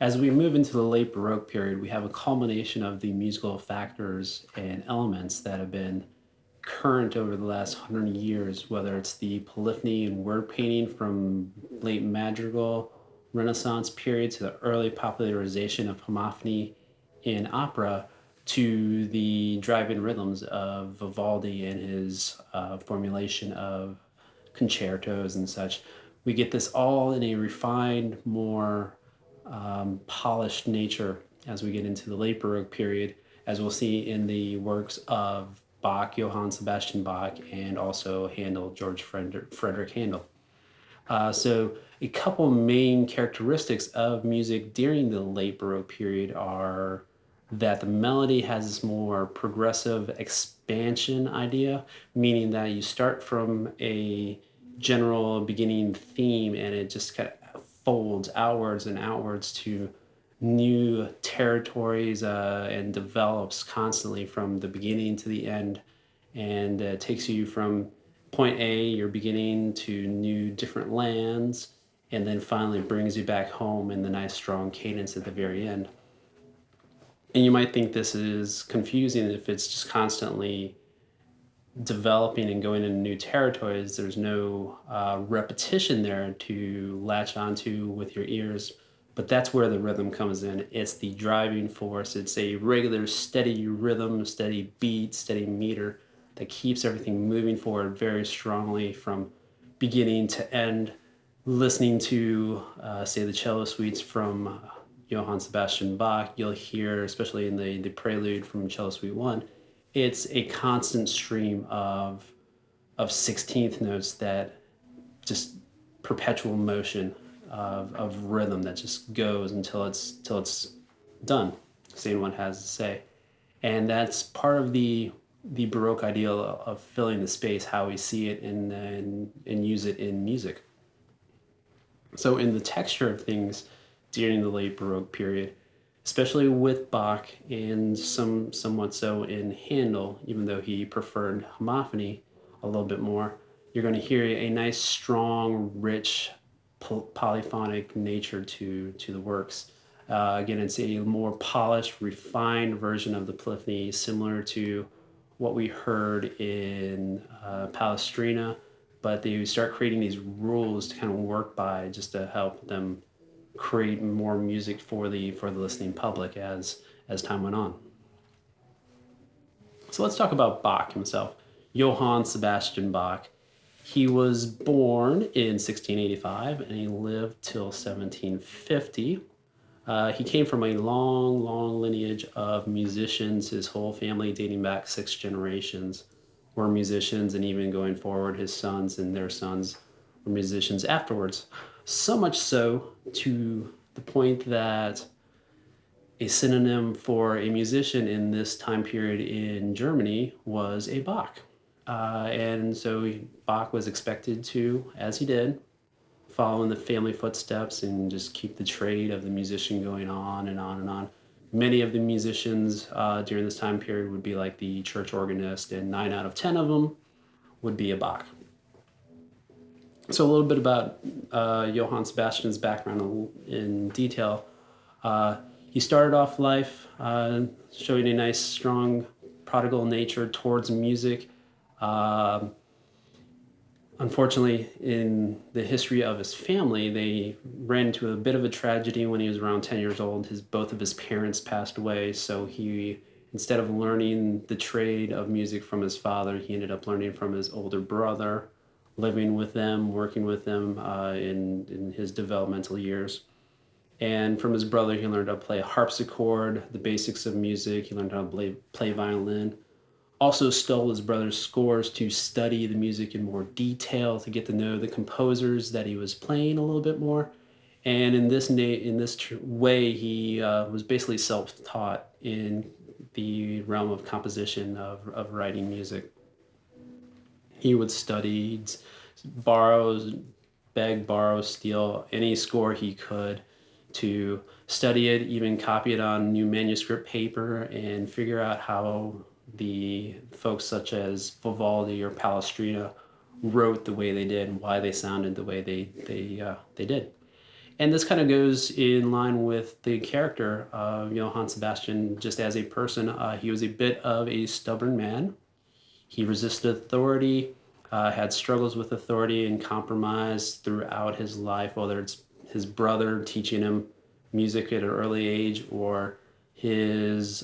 As we move into the late Baroque period, we have a culmination of the musical factors and elements that have been current over the last 100 years, whether it's the polyphony and word painting from late madrigal Renaissance period to the early popularization of homophony in opera to the drive-in rhythms of Vivaldi and his formulation of concertos and such. We get this all in a refined, more polished nature as we get into the late Baroque period, as we'll see in the works of Bach, Johann Sebastian Bach, and also Handel, George Frederick Handel. So a couple main characteristics of music during the late Baroque period are that the melody has this more progressive expansion idea, meaning that you start from a general beginning theme and it just kind of folds outwards and outwards to new territories and develops constantly from the beginning to the end, and takes you from point A, you're beginning, to new different lands, and then finally brings you back home in the nice strong cadence at the very end. And you might think this is confusing if it's just constantly developing and going into new territories. There's no repetition there to latch onto with your ears, but that's where the rhythm comes in. It's the driving force. It's a regular, steady rhythm, steady beat, steady meter that keeps everything moving forward very strongly from beginning to end. Listening to, say, the cello suites from Johann Sebastian Bach, you'll hear, especially in the prelude from Cello Suite 1, it's a constant stream of 16th notes that just perpetual motion of rhythm that just goes until it's done, saying one has to say. And that's part of the Baroque ideal of filling the space, how we see it and use it in music. So in the texture of things during the late Baroque period, especially with Bach and somewhat so in Handel, even though he preferred homophony a little bit more, you're going to hear a nice, strong, rich, polyphonic nature to the works. Again, it's a more polished, refined version of the polyphony, similar to what we heard in Palestrina, but they start creating these rules to kind of work by, just to help them create more music for the listening public as time went on. So let's talk about Bach himself. Johann Sebastian Bach. He was born in 1685 and he lived till 1750. He came from a long lineage of musicians. His whole family, dating back 6 generations, were musicians, and even going forward, his sons and their sons were musicians afterwards. So much so to the point that a synonym for a musician in this time period in Germany was a Bach. And so Bach was expected to, as he did, follow in the family footsteps and just keep the trade of the musician going on and on and on. Many of the musicians during this time period would be like the church organist, and 9 out of 10 of them would be a Bach. So a little bit about Johann Sebastian's background in detail. He started off life showing a nice, strong, prodigal nature towards music. Unfortunately, in the history of his family, they ran into a bit of a tragedy when he was around 10 years old. Both of his parents passed away, so he, instead of learning the trade of music from his father, he ended up learning from his older brother, living with them, working with them in his developmental years. And from his brother, he learned how to play harpsichord, the basics of music. He learned how to play violin. Also stole his brother's scores to study the music in more detail, to get to know the composers that he was playing a little bit more. And in this way, he was basically self-taught in the realm of composition, of writing music. He would study, beg, borrow, steal any score he could to study it, even copy it on new manuscript paper, and figure out how the folks such as Vivaldi or Palestrina wrote the way they did and why they sounded the way they did. And this kind of goes in line with the character of Johann Sebastian. Just as a person, he was a bit of a stubborn man. He resisted authority, had struggles with authority and compromise throughout his life, whether it's his brother teaching him music at an early age, or his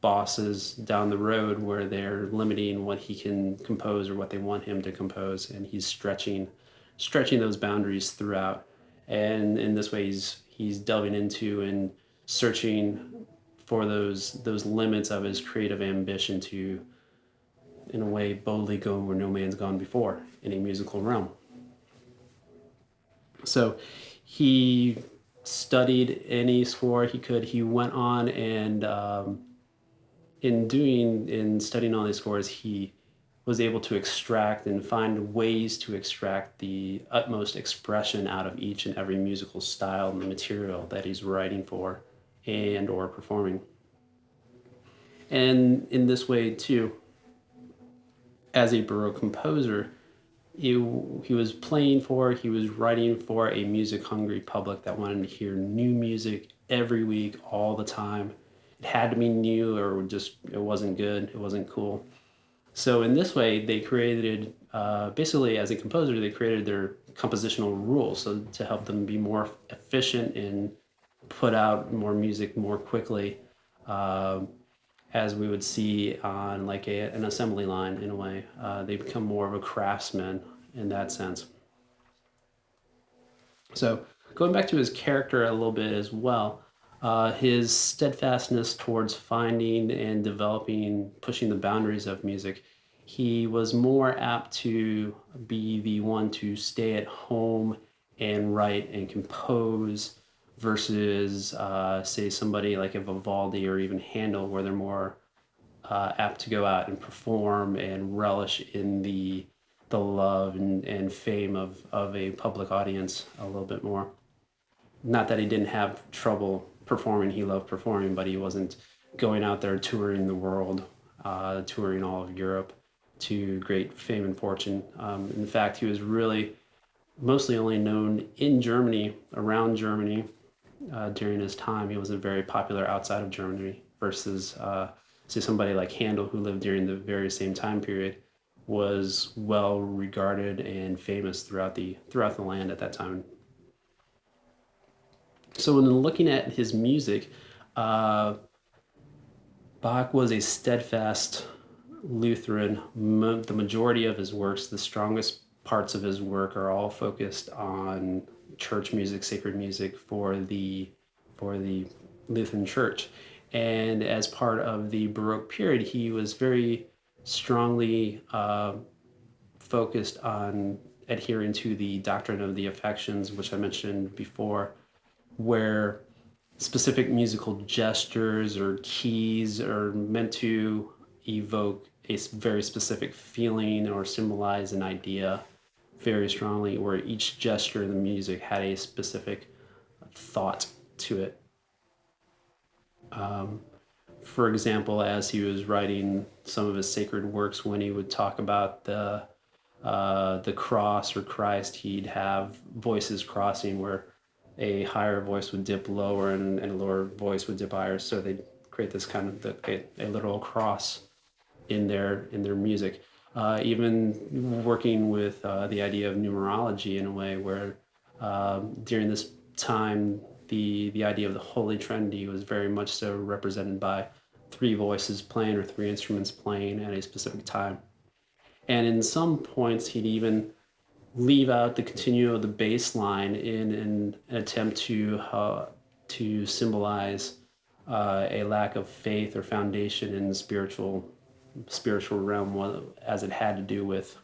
bosses down the road where they're limiting what he can compose or what they want him to compose, and he's stretching those boundaries throughout. And in this way, he's delving into and searching for those limits of his creative ambition to, in a way, boldly go where no man's gone before in a musical realm. So he studied any score he could. He went on and in studying all these scores, he was able to extract and find ways to extract the utmost expression out of each and every musical style and the material that he's writing for and or performing. And in this way too, as a Baroque composer, he was playing for, he was writing for a music hungry public that wanted to hear new music every week, all the time. It had to be new or just it wasn't good, it wasn't cool. So in this way, they created, basically as a composer, they created their compositional rules so to help them be more efficient and put out more music more quickly, uh, as we would see on like an assembly line in a way. They become more of a craftsman in that sense. So going back to his character a little bit as well, his steadfastness towards finding and developing, pushing the boundaries of music, he was more apt to be the one to stay at home and write and compose versus, say, somebody like a Vivaldi or even Handel, where they're more apt to go out and perform and relish in the love and fame of a public audience a little bit more. Not that he didn't have trouble performing, he loved performing, but he wasn't going out there touring the world, touring all of Europe to great fame and fortune. In fact, he was really mostly only known in Germany, around Germany, during his time. He wasn't very popular outside of Germany versus, say, somebody like Handel, who lived during the very same time period, was well regarded and famous throughout the land at that time. So when looking at his music, uh, Bach was a steadfast Lutheran. The majority of his works, the strongest parts of his work, are all focused on church music, sacred music for the Lutheran Church. And as part of the Baroque period, he was very strongly focused on adhering to the doctrine of the affections, which I mentioned before, where specific musical gestures or keys are meant to evoke a very specific feeling or symbolize an idea very strongly, where each gesture in the music had a specific thought to it. For example, as he was writing some of his sacred works, when he would talk about the cross or Christ, he'd have voices crossing where a higher voice would dip lower and a lower voice would dip higher. So they'd create this kind of a literal cross in their music. Even working with the idea of numerology in a way where during this time the idea of the Holy Trinity was very much so represented by three voices playing or three instruments playing at a specific time. And in some points, he'd even leave out the continuum of the bass line in an attempt to symbolize a lack of faith or foundation in the spiritual realm, as it had to do with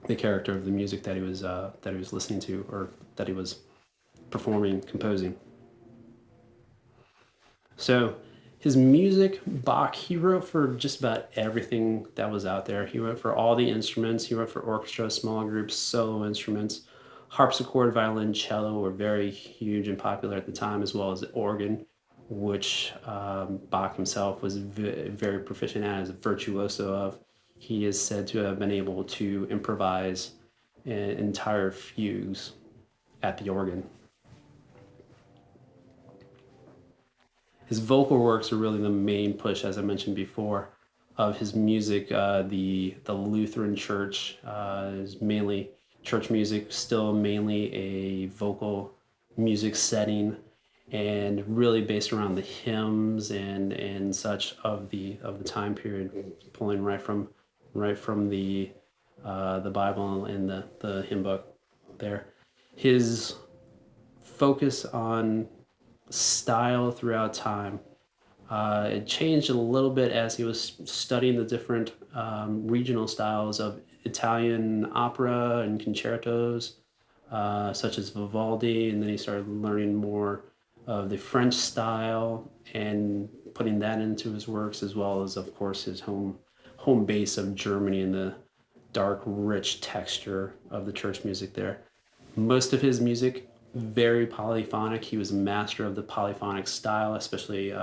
the character of the music that he was listening to or that he was performing, composing. So his music, Bach, he wrote for just about everything that was out there. He wrote for all the instruments. He wrote for orchestra, small groups, solo instruments. Harpsichord, violin, cello were very huge and popular at the time, as well as the organ, which Bach himself was very proficient at, as a virtuoso of. He is said to have been able to improvise entire fugues at the organ. His vocal works are really the main push, as I mentioned before, of his music. The Lutheran Church is mainly church music, still mainly a vocal music setting, and really based around the hymns and such of the time period, pulling right from the Bible and the hymn book there. His focus on style throughout time. It changed a little bit as he was studying the different regional styles of Italian opera and concertos, such as Vivaldi, and then he started learning more of the French style and putting that into his works, as well as, of course, his home base of Germany and the dark, rich texture of the church music there. Most of his music very polyphonic. He was a master of the polyphonic style, especially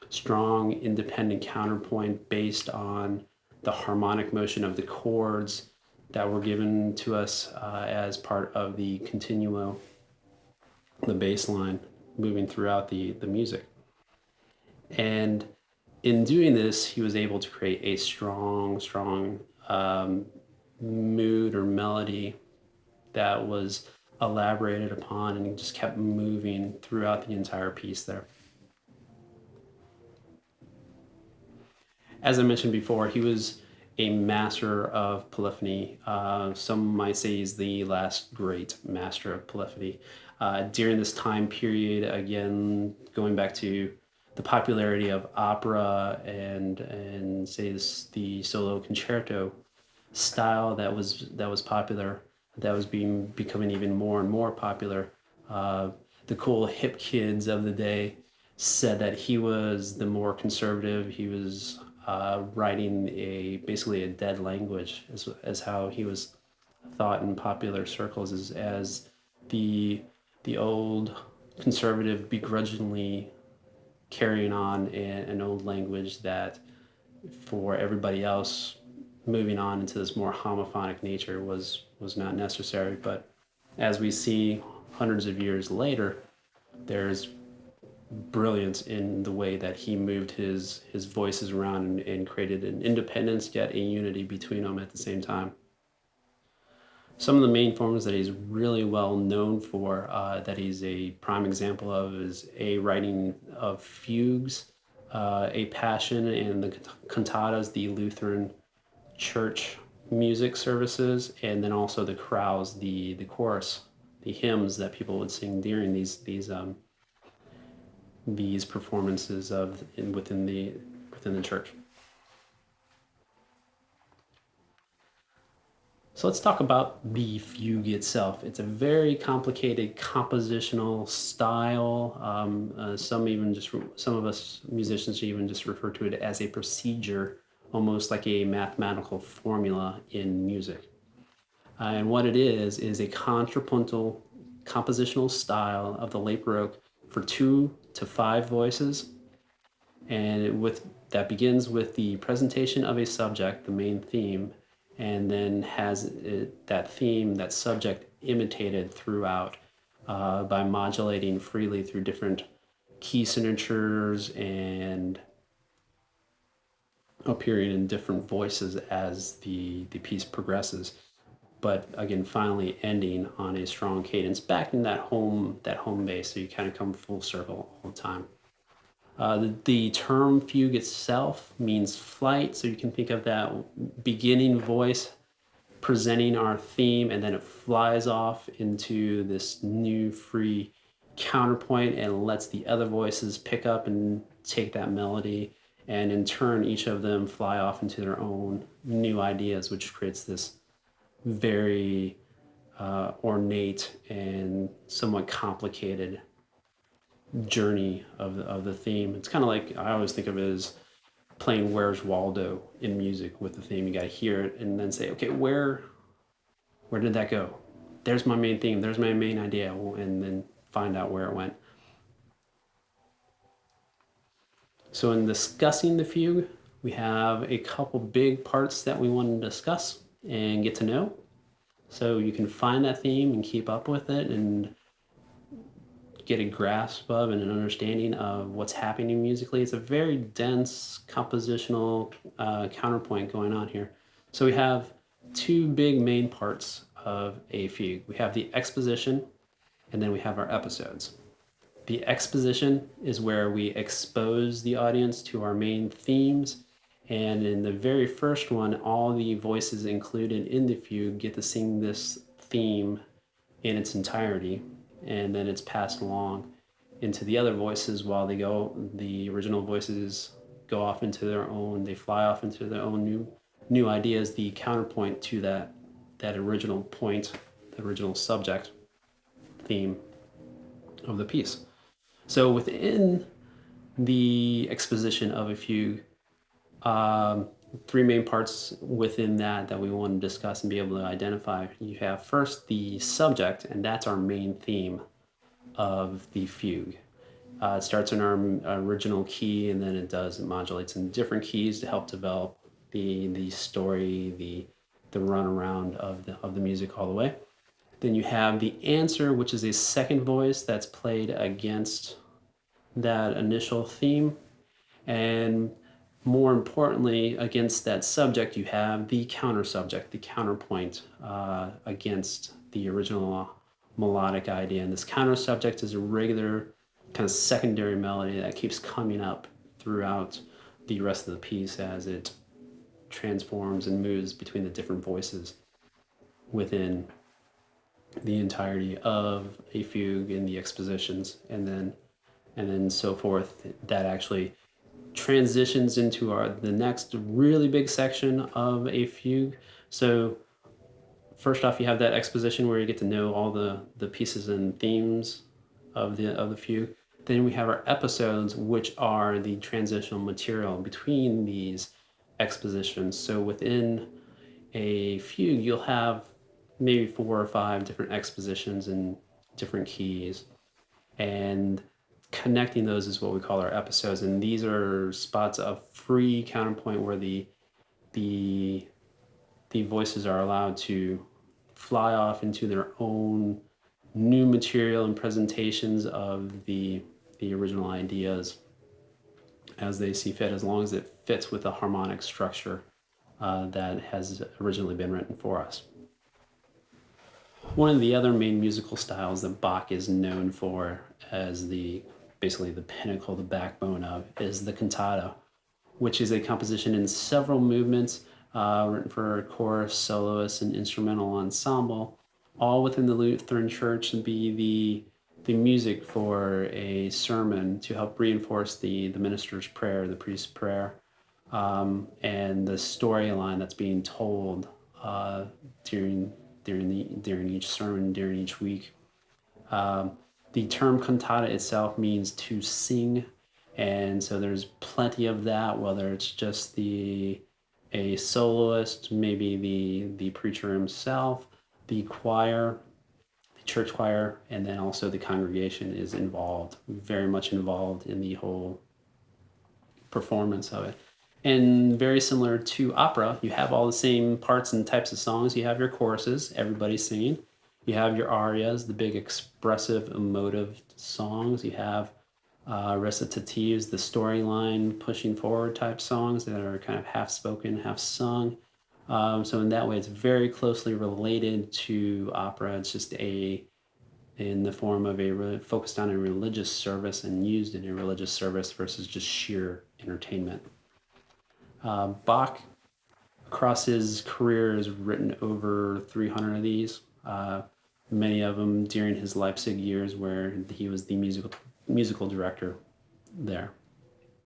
strong independent counterpoint based on the harmonic motion of the chords that were given to us as part of the continuo, the bass line moving throughout the music. And in doing this, he was able to create a strong mood or melody that was elaborated upon and just kept moving throughout the entire piece there. As I mentioned before, he was a master of polyphony. Some might say he's the last great master of polyphony. During this time period, again, going back to the popularity of opera and say this, the solo concerto style that was popular, that was becoming even more and more popular. The cool hip kids of the day said that he was the more conservative. He was writing basically a dead language, as how he was thought in popular circles, as the old conservative begrudgingly carrying on an old language that for everybody else moving on into this more homophonic nature was not necessary. But as we see hundreds of years later, there's brilliance in the way that he moved his voices around and created an independence yet a unity between them at the same time. Some of the main forms that he's really well known for, that he's a prime example of, is a writing of fugues, a passion in the cantatas, the Lutheran church music services, and then also the chorales, the chorus, the hymns that people would sing during these performances within the church. So let's talk about the fugue itself. It's a very complicated compositional style. Some of us musicians even just refer to it as a procedure, almost like a mathematical formula in music. And what it is a contrapuntal compositional style of the late Baroque for 2 to 5 voices, and that begins with the presentation of a subject, the main theme, and then has that theme, that subject, imitated throughout by modulating freely through different key signatures and appearing in different voices as the piece progresses. But again, finally ending on a strong cadence, back in that home base, so you kind of come full circle all the time. The term fugue itself means flight, so you can think of that beginning voice presenting our theme, and then it flies off into this new free counterpoint and lets the other voices pick up and take that melody, and in turn each of them fly off into their own new ideas, which creates this very ornate and somewhat complicated journey of the theme. It's kind of like, I always think of it as playing Where's Waldo in music with the theme. You got to hear it and then say, okay, where did that go? There's my main theme. There's my main idea, and then find out where it went. So in discussing the fugue, we have a couple big parts that we want to discuss and get to know. So you can find that theme and keep up with it and get a grasp of and an understanding of what's happening musically. It's a very dense compositional counterpoint going on here. So we have two big main parts of a fugue. We have the exposition, and then we have our episodes. The exposition is where we expose the audience to our main themes. And in the very first one, all the voices included in the fugue get to sing this theme in its entirety. And then it's passed along into the other voices while the original voices go off into their own, they fly off into their own new ideas, the counterpoint to that original point, the original subject theme of the piece. So within the exposition of a fugue, three main parts within that we want to discuss and be able to identify. You have first the subject, and that's our main theme of the fugue. It starts in our original key, and then it modulates in different keys to help develop the story, the run around of the music all the way. Then you have the answer, which is a second voice that's played against that initial theme. And more importantly, against that subject, you have the counter subject, the counterpoint against the original melodic idea. And this counter subject is a regular kind of secondary melody that keeps coming up throughout the rest of the piece as it transforms and moves between the different voices within the entirety of a fugue in the expositions, and then so forth. That actually transitions into the next really big section of a fugue. So first off, you have that exposition where you get to know all the pieces and themes of the fugue. Then we have our episodes, which are the transitional material between these expositions. So within a fugue, you'll have maybe 4 or 5 different expositions in different keys, and connecting those is what we call our episodes. And these are spots of free counterpoint where the voices are allowed to fly off into their own new material and presentations of the original ideas as they see fit, as long as it fits with the harmonic structure that has originally been written for us. One of the other main musical styles that Bach is known for as basically the pinnacle, the backbone of, is the cantata, which is a composition in several movements written for chorus, soloist, and instrumental ensemble, all within the Lutheran Church, and be the music for a sermon to help reinforce the minister's prayer, the priest's prayer, and the storyline that's being told during each sermon, during each week. The term cantata itself means to sing, and so there's plenty of that, whether it's just a soloist, maybe the preacher himself, the choir, the church choir, and then also the congregation is involved, very much involved in the whole performance of it. And very similar to opera, you have all the same parts and types of songs. You have your choruses, everybody's singing. You have your arias, the big expressive, emotive songs. You have recitatives, the storyline pushing forward type songs that are kind of half spoken, half sung. So in that way, it's very closely related to opera. It's just in the form of focused on a religious service and used in a religious service versus just sheer entertainment. Bach, across his career, has written over 300 of these. Many of them during his Leipzig years, where he was the musical director there.